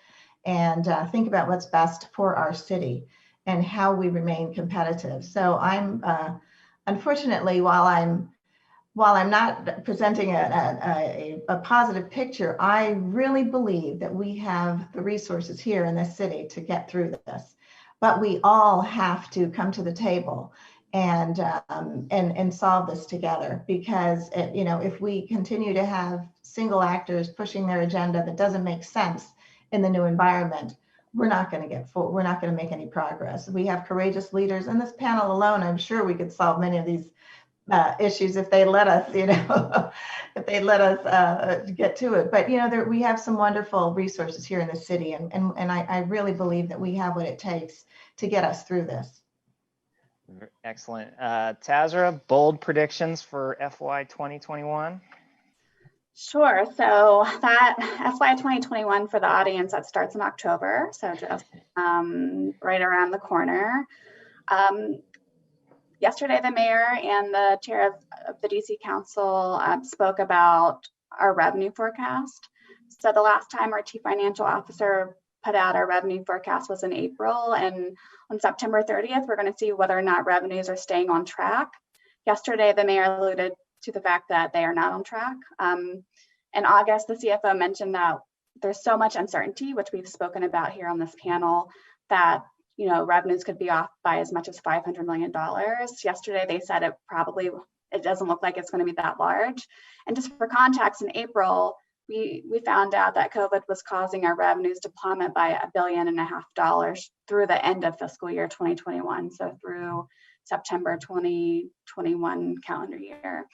Speaker 2: and think about what's best for our city and how we remain competitive. So I'm, unfortunately, while I'm not presenting a positive picture, I really believe that we have the resources here in this city to get through this. But we all have to come to the table and solve this together, because if we continue to have single actors pushing their agenda that doesn't make sense in the new environment, we're not going to make any progress. We have courageous leaders in this panel alone. I'm sure we could solve many of these issues if they let us, if they let us get to it. But we have some wonderful resources here in the city, and I really believe that we have what it takes to get us through this.
Speaker 1: Excellent. Tazra, bold predictions for FY 2021?
Speaker 6: Sure. So that FY 2021 for the audience, that starts in October. So just right around the corner. Yesterday, the mayor and the chair of the DC Council spoke about our revenue forecast. So the last time our chief financial officer put out our revenue forecast was in April, and on September 30th, we're going to see whether or not revenues are staying on track. Yesterday, the mayor alluded to the fact that they are not on track. In August, the CFO mentioned that there's so much uncertainty, which we've spoken about here on this panel, that revenues could be off by as much as $500 million. Yesterday, they said it doesn't look like it's going to be that large. And just for context, in April, we found out that COVID was causing our revenues to plummet by $1.5 billion through the end of fiscal year 2021, so through September 2021 calendar year.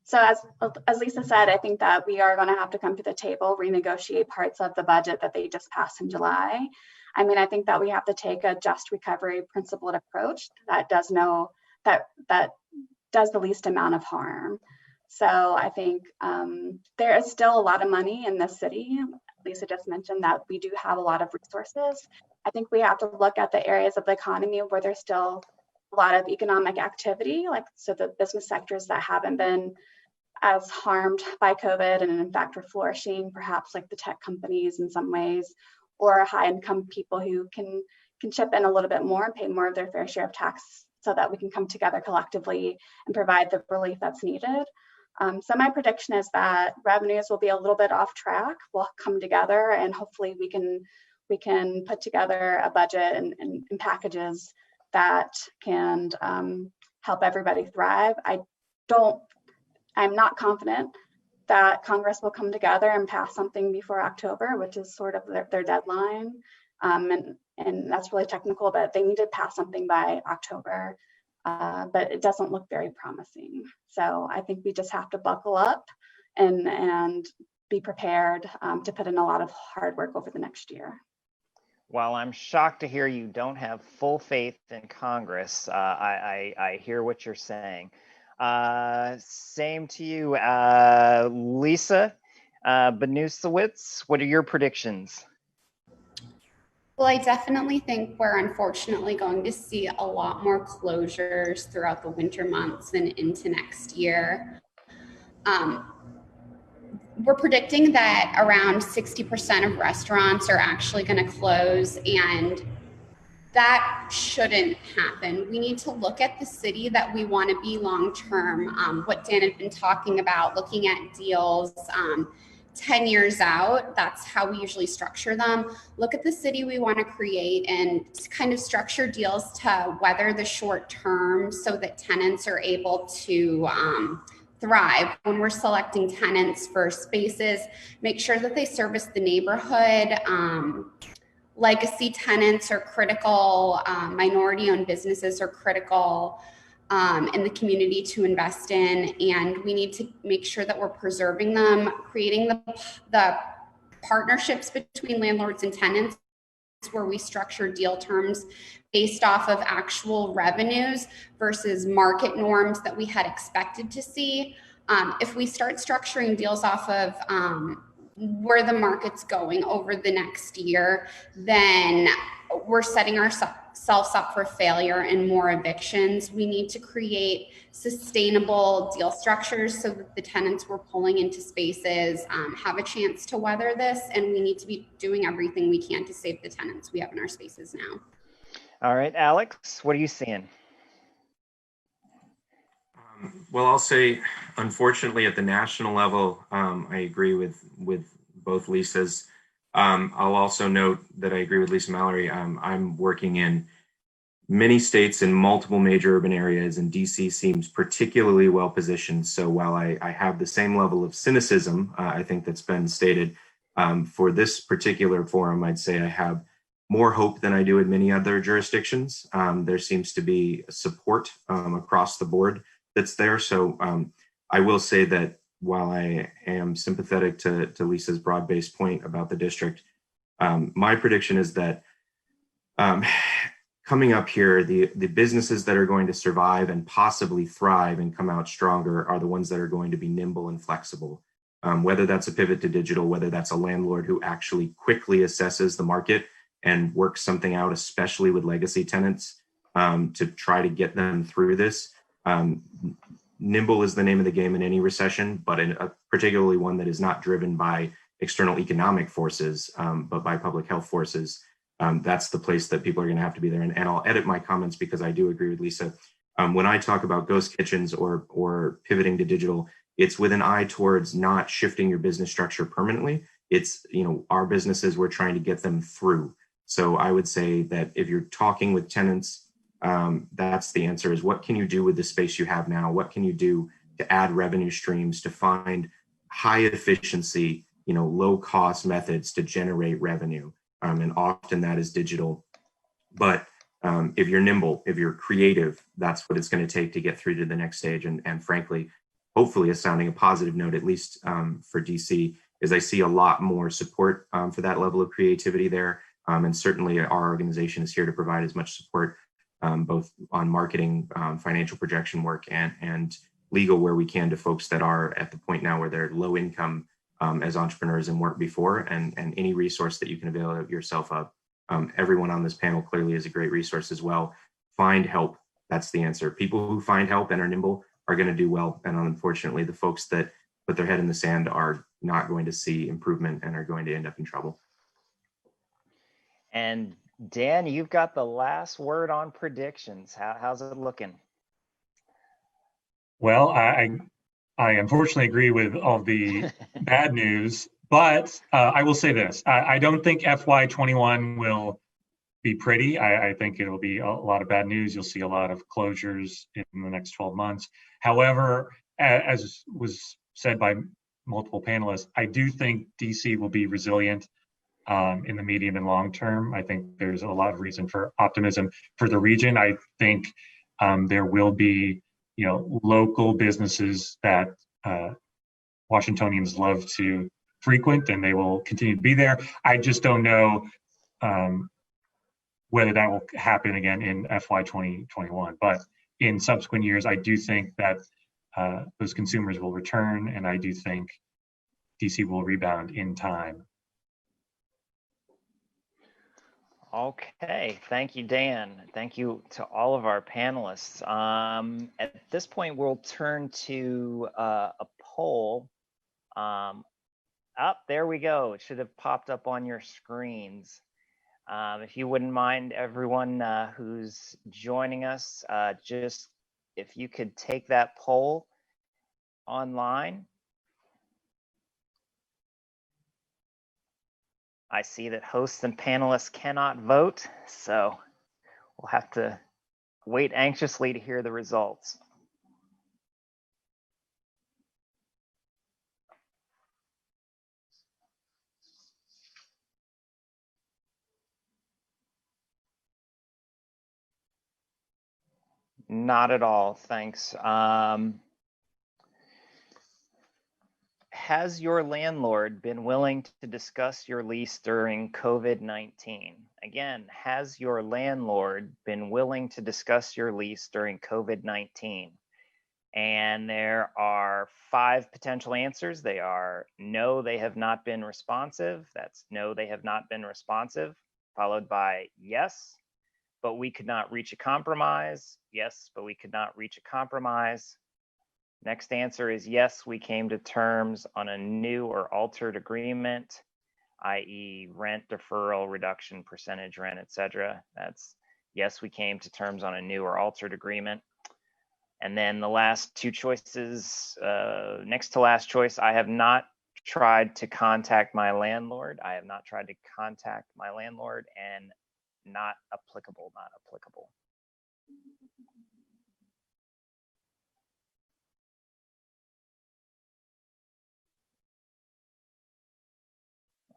Speaker 6: So as Lisa said, I think that we are going to have to come to the table, renegotiate parts of the budget that they just passed in July. I mean, I think that we have to take a just recovery principled approach that does the least amount of harm. So I think there is still a lot of money in this city. Lisa just mentioned that we do have a lot of resources. I think we have to look at the areas of the economy where there's still a lot of economic activity, so the business sectors that haven't been as harmed by COVID and in fact are flourishing, perhaps like the tech companies in some ways, or high income people who can chip in a little bit more and pay more of their fair share of so that we can come together collectively and provide the relief that's needed. So my prediction is that revenues will be a little bit off track. We'll come together and hopefully we can put together a budget and packages that can help everybody thrive. I'm not confident that Congress will come together and pass something before October, which is sort of their deadline. And that's really technical, but they need to pass something by October. But it doesn't look very promising. So I think we just have to buckle up and be prepared to put in a lot of hard work over the next year.
Speaker 1: While I'm shocked to hear you don't have full faith in Congress, I hear what you're saying. Same to you, Lisa Banusiewicz. What are your predictions?
Speaker 3: Well, I definitely think we're unfortunately going to see a lot more closures throughout the winter months and into next year. We're predicting that around 60% of restaurants are actually going to close, and that shouldn't happen. We need to look at the city that we want to be long-term. What Dan had been talking about, looking at deals 10 years out, that's how we usually structure them. Look at the city we want to create and kind of structure deals to weather the short term so that tenants are able to thrive. When we're selecting tenants for spaces, make sure that they service the neighborhood. Legacy tenants are critical, minority-owned businesses are critical in the community to invest in, and we need to make sure that we're preserving them, creating the partnerships between landlords and tenants where we structure deal terms based off of actual revenues versus market norms that we had expected to see. If we start structuring deals off of where the market's going over the next year, then we're setting ourselves up for failure and more evictions. We need to create sustainable deal structures so that the tenants we're pulling into spaces have a chance to weather this, and we need to be doing everything we can to save the tenants we have in our spaces now.
Speaker 1: All right, Alex, what are you seeing?
Speaker 5: Well, I'll say, unfortunately, at the national level, I agree with both Lisas. I'll also note that I agree with Lisa Mallory. I'm working in many states in multiple major urban areas, and DC seems particularly well positioned. So while I have the same level of cynicism, I think that's been stated, for this particular forum, I'd say I have more hope than I do in many other jurisdictions. There seems to be support across the board that's there. So I will say that while I am sympathetic to Lisa's broad-based point about the district, my prediction is that coming up here, the businesses that are going to survive and possibly thrive and come out stronger are the ones that are going to be nimble and flexible. Whether that's a pivot to digital, whether that's a landlord who actually quickly assesses the market and works something out, especially with legacy tenants, to try to get them through this. Nimble is the name of the game in any recession, but in a particularly one that is not driven by external economic forces, but by public health forces. That's the place that people are going to have to be there. And I'll edit my comments because I do agree with Lisa. When I talk about ghost kitchens or pivoting to digital, it's with an eye towards not shifting your business structure permanently. It's, our businesses, we're trying to get them through. So I would say that if you're talking with tenants, that's the answer, is what can you do with the space you have now? What can you do to add revenue streams, to find high efficiency, low cost methods to generate revenue? And often that is digital. But if you're nimble, if you're creative, that's what it's going to take to get through to the next stage. And frankly, hopefully sounding a positive note, at least for DC, is I see a lot more support for that level of creativity there. And certainly our organization is here to provide as much support both on marketing, financial projection work, and legal where we can to folks that are at the point now where they're low income as entrepreneurs and weren't before, and any resource that you can avail yourself of. Everyone on this panel clearly is a great resource as well. Find help. That's the answer. People who find help and are nimble are going to do well. And unfortunately, the folks that put their head in the sand are not going to see improvement and are going to end up in trouble.
Speaker 1: And Dan, you've got the last word on predictions. How's it looking?
Speaker 4: Well, I unfortunately agree with all the bad news, but I will say this. I don't think FY21 will be pretty. I think it'll be a lot of bad news. You'll see a lot of closures in the next 12 months. However, as was said by multiple panelists, I do think DC will be resilient in the medium and long term. I think there's a lot of reason for optimism for the region. I think there will be, local businesses that Washingtonians love to frequent, and they will continue to be there. I just don't know whether that will happen again in FY 2021. But in subsequent years, I do think that those consumers will return, and I do think DC will rebound in time.
Speaker 1: Okay, thank you, Dan. Thank you to all of our panelists. At this point, we'll turn to a poll. There we go. It should have popped up on your screens. If you wouldn't mind, everyone who's joining us, just if you could take that poll online. I see that hosts and panelists cannot vote, so we'll have to wait anxiously to hear the results. Not at all, thanks. Has your landlord been willing to discuss your lease during COVID-19? Again, has your landlord been willing to discuss your lease during COVID-19? And there are 5 potential answers. They are no, they have not been responsive. That's no, they have not been responsive, followed by yes, but we could not reach a compromise. Yes, but we could not reach a compromise. Next answer is yes, we came to terms on a new or altered agreement, i.e. rent deferral, reduction, percentage rent, etc. That's yes, we came to terms on a new or altered agreement. And then the last 2 choices, next to last choice, I have not tried to contact my landlord. I have not tried to contact my landlord, and not applicable, not applicable.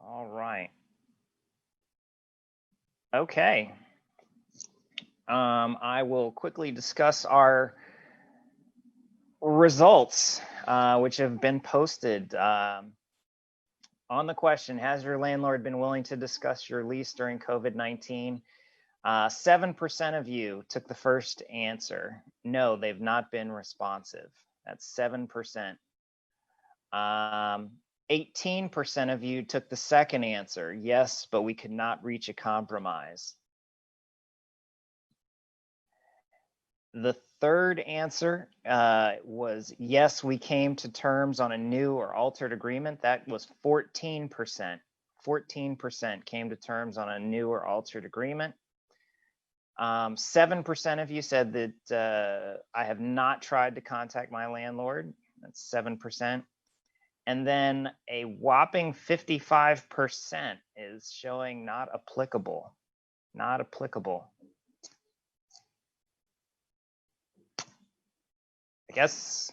Speaker 1: All right. Okay. I will quickly discuss our results, which have been posted. On the question, has your landlord been willing to discuss your lease during COVID-19? 7% of you took the first answer. No, they've not been responsive. That's 7%. 18% of you took the second answer. Yes, but we could not reach a compromise. The third answer was yes, we came to terms on a new or altered agreement. That was 14%. 14% came to terms on a new or altered agreement. 7% of you said that I have not tried to contact my landlord. That's 7%. And then a whopping 55% is showing not applicable. Not applicable. I guess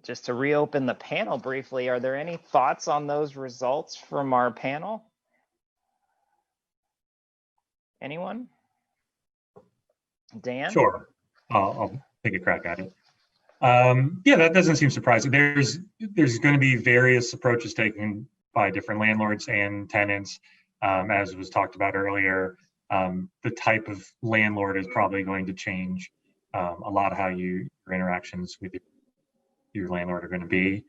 Speaker 1: just to reopen the panel briefly, are there any thoughts on those results from our panel? Anyone? Dan?
Speaker 4: Sure, I'll take a crack at it. Yeah, that doesn't seem surprising. There's going to be various approaches taken by different landlords and tenants. As was talked about earlier, the type of landlord is probably going to change a lot of how your interactions with your landlord are going to be.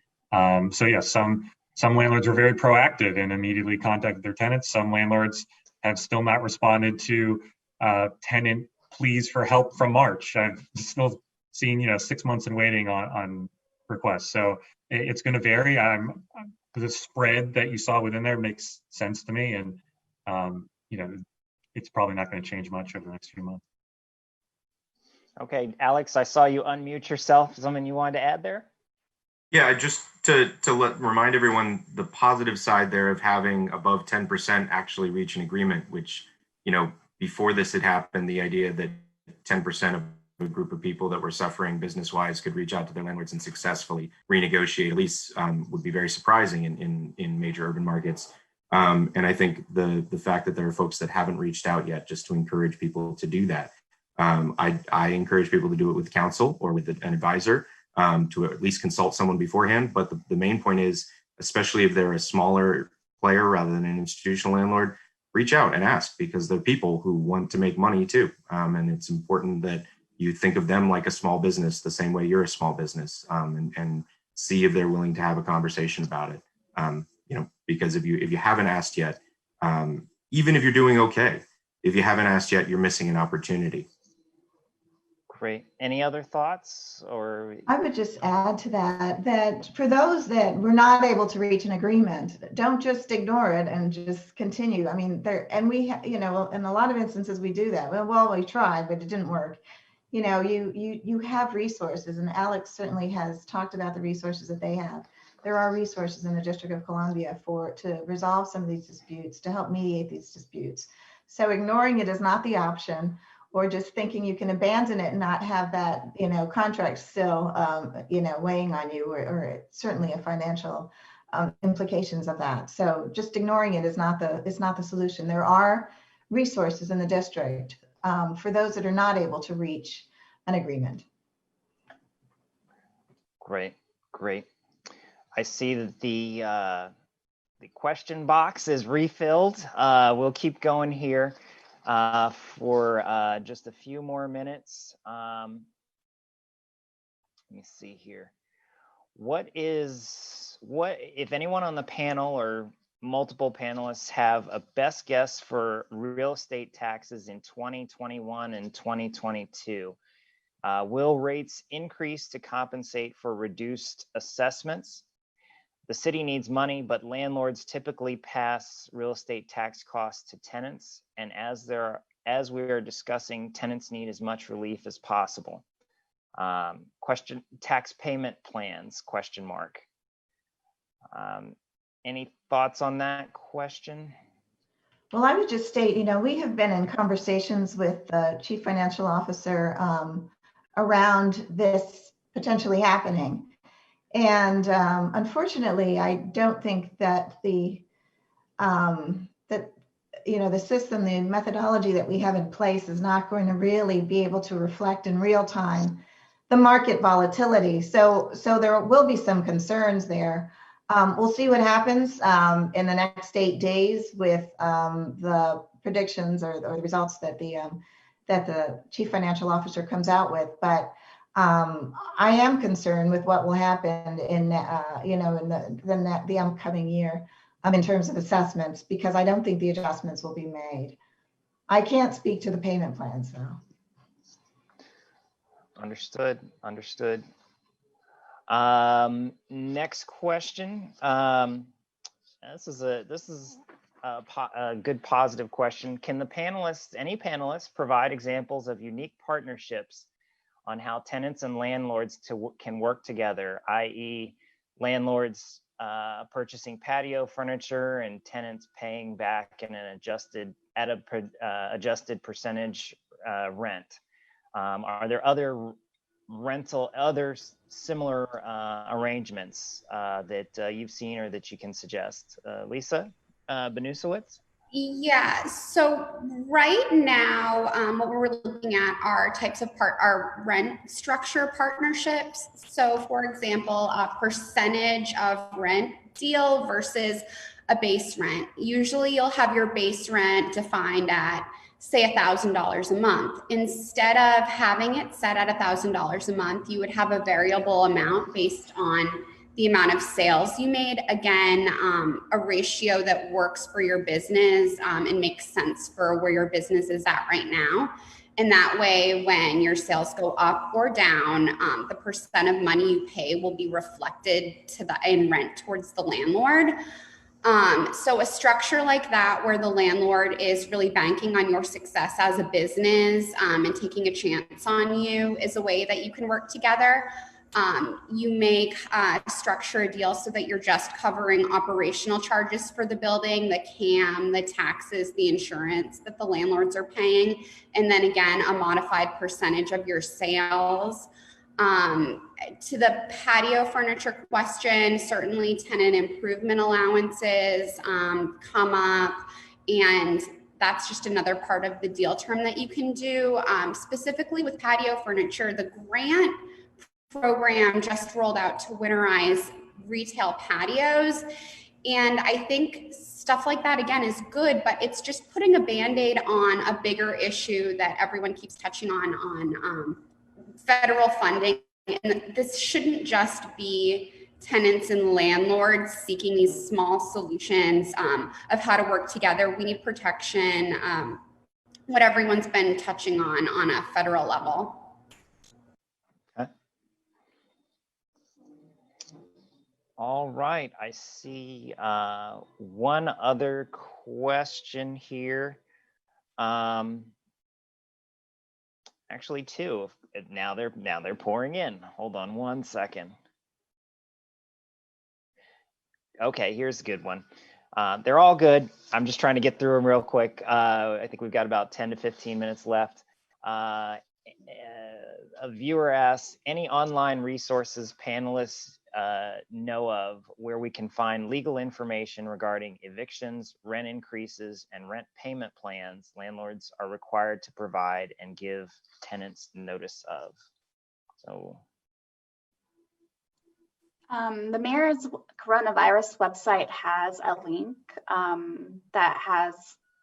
Speaker 4: So yeah, some landlords are very proactive and immediately contacted their tenants. Some landlords have still not responded to tenant pleas for help from March. I've still seen 6 months in waiting on requests. So it's going to vary. The spread that you saw within there makes sense to me, and it's probably not going to change much over the next few months.
Speaker 1: Okay, Alex, I saw you unmute yourself. Something you wanted to add there?
Speaker 5: Yeah, just to remind everyone the positive side there of having above 10% actually reach an agreement, which, you know, before this had happened, the idea that 10% of a group of people that were suffering business-wise could reach out to their landlords and successfully renegotiate a lease would be very surprising in major urban markets. And I think the fact that there are folks that haven't reached out yet, just to encourage people to do that. I encourage people to do it with counsel or with an advisor, to at least consult someone beforehand. But the main point is, especially if they're a smaller player rather than an institutional landlord, reach out and ask, because they're people who want to make money too. And it's important that you think of them like a small business, the same way you're a small business, and see if they're willing to have a conversation about it. You know, because if you haven't asked yet, even if you're doing okay, if you haven't asked yet, you're missing an opportunity.
Speaker 1: Great. Any other thoughts? Or
Speaker 2: I would just add to that for those that were not able to reach an agreement, don't just ignore it and just continue. I mean, you know, in a lot of instances we do that. Well, we tried, but it didn't work. You know, you have resources, and Alex certainly has talked about the resources that they have. There are resources in the District of Columbia to resolve some of these disputes, to help mediate these disputes. So ignoring it is not the option, or just thinking you can abandon it and not have that, you know, contract still, you know, weighing on you, or certainly a financial implications of that. So just ignoring it is not the solution. There are resources in the district for those that are not able to reach an agreement.
Speaker 1: great. I see that the question box is refilled. We'll keep going here for just a few more minutes. Let me see here. What if anyone on the panel or multiple panelists have a best guess for real estate taxes in 2021 and 2022? Will rates increase to compensate for reduced assessments? The city needs money, but landlords typically pass real estate tax costs to tenants. And as we are discussing, tenants need as much relief as possible. Tax payment plans, ? Any thoughts on that question?
Speaker 2: Well, I would just state, you know, we have been in conversations with the Chief Financial Officer around this potentially happening. And unfortunately, I don't think that the system, the methodology that we have in place is not going to really be able to reflect in real time the market volatility. So there will be some concerns there. We'll see what happens in the next 8 days with the predictions or the results that the Chief Financial Officer comes out with. But I am concerned with what will happen in the upcoming year in terms of assessments, because I don't think the adjustments will be made. I can't speak to the payment plans though. Understood.
Speaker 1: Next question. This is a good positive question. Can any panelists provide examples of unique partnerships on how tenants and landlords can work together, i.e. landlords purchasing patio furniture and tenants paying back in an adjusted percentage rent? Are there other similar arrangements that you've seen or that you can suggest? Lisa Banusiewicz?
Speaker 3: Yeah, so right now, what we're looking at are types of our rent structure partnerships. So for example, a percentage of rent deal versus a base rent. Usually you'll have your base rent defined at, say, $1,000 a month. Instead of having it set at $1,000 a month, you would have a variable amount based on the amount of sales you made. Again, a ratio that works for your business and makes sense for where your business is at right now. And that way, when your sales go up or down, the percent of money you pay will be reflected in rent towards the landlord. So a structure like that, where the landlord is really banking on your success as a business and taking a chance on you, is a way that you can work together. You make structure a deal so that you're just covering operational charges for the building, the CAM, the taxes, the insurance that the landlords are paying, and then again, a modified percentage of your sales. To the patio furniture question, certainly tenant improvement allowances come up, and that's just another part of the deal term that you can do. Specifically with patio furniture, the grant program just rolled out to winterize retail patios. And I think stuff like that, again, is good, but it's just putting a Band-Aid on a bigger issue that everyone keeps touching on federal funding. And this shouldn't just be tenants and landlords seeking these small solutions of how to work together. We need protection, what everyone's been touching on a federal level.
Speaker 1: Okay. All right, I see one other question here. Actually, two. Now they're pouring in. Hold on one second. Okay, here's a good one. They're all good. I'm just trying to get through them real quick. I think we've got about 10 to 15 minutes left. A viewer asks, any online resources panelists know of where we can find legal information regarding evictions, rent increases, and rent payment plans landlords are required to provide and give tenants notice of? So
Speaker 6: the mayor's coronavirus website has a link that has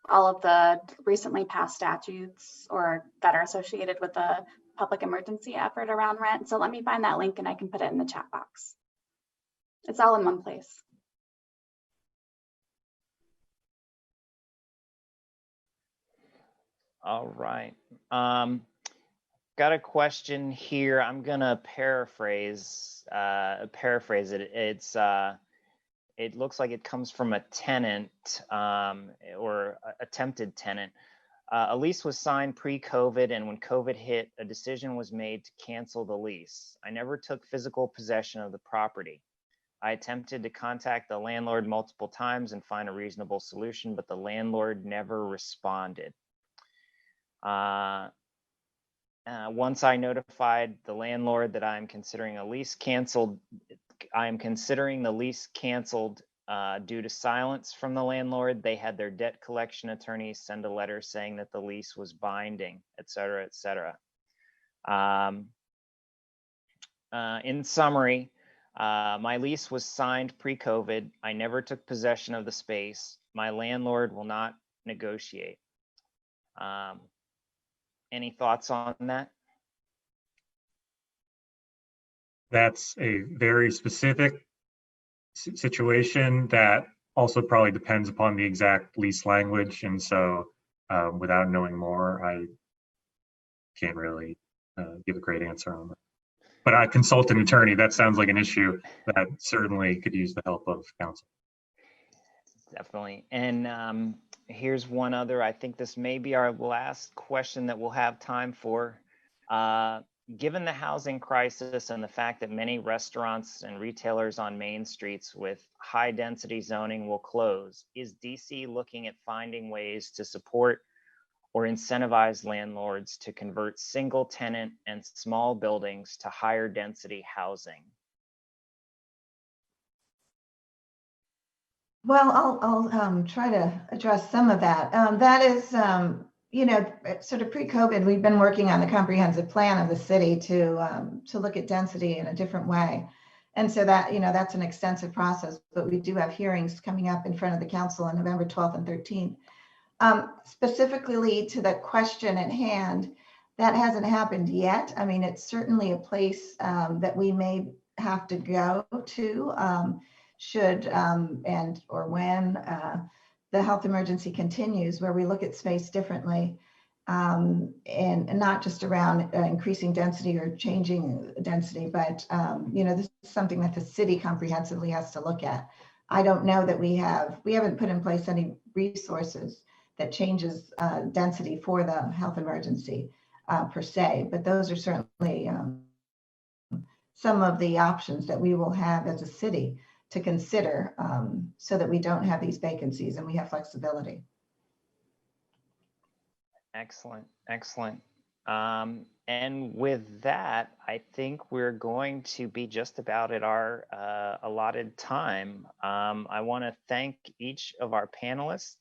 Speaker 6: all of the recently passed statutes or that are associated with the public emergency effort around rent. So let me find that link and I can put it in the chat box. It's all in one place.
Speaker 1: all right. Got a question here. I'm gonna paraphrase it. It looks like it comes from a tenant or attempted tenant. A lease was signed pre-COVID, and when COVID hit, a decision was made to cancel the lease. I never took physical possession of the property. I attempted to contact the landlord multiple times and find a reasonable solution, but the landlord never responded. Once I notified the landlord that I'm considering the lease canceled due to silence from the landlord. They had their debt collection attorney send a letter saying that the lease was binding, et cetera, et cetera. In summary, my lease was signed pre-COVID. I never took possession of the space. My landlord will not negotiate. Any thoughts on that?
Speaker 4: That's a very specific situation that also probably depends upon the exact lease language. And so without knowing more, I can't really give a great answer on that. But I consult an attorney. That sounds like an issue that certainly could use the help of counsel.
Speaker 1: Definitely. And here's one other. I think this may be our last question that we'll have time for. Given the housing crisis and the fact that many restaurants and retailers on main streets with high density zoning will close, is DC looking at finding ways to support or incentivize landlords to convert single tenant and small buildings to higher density housing?
Speaker 2: Well, I'll try to address some of that. That is, sort of pre-COVID, we've been working on the comprehensive plan of the city to look at density in a different way. And so that, that's an extensive process, but we do have hearings coming up in front of the council on November 12th and 13th. Specifically to the question at hand, that hasn't happened yet. I mean, it's certainly a place that we may have to go to should and or when the health emergency continues, where we look at space differently and not just around increasing density or changing density, but this is something that the city comprehensively has to look at. I don't know that we haven't put in place any resources that changes density for the health emergency per se, but those are certainly some of the options that we will have as a city to consider so that we don't have these vacancies and we have flexibility.
Speaker 1: Excellent, excellent. And with that, I think we're going to be just about at our allotted time. I want to thank each of our panelists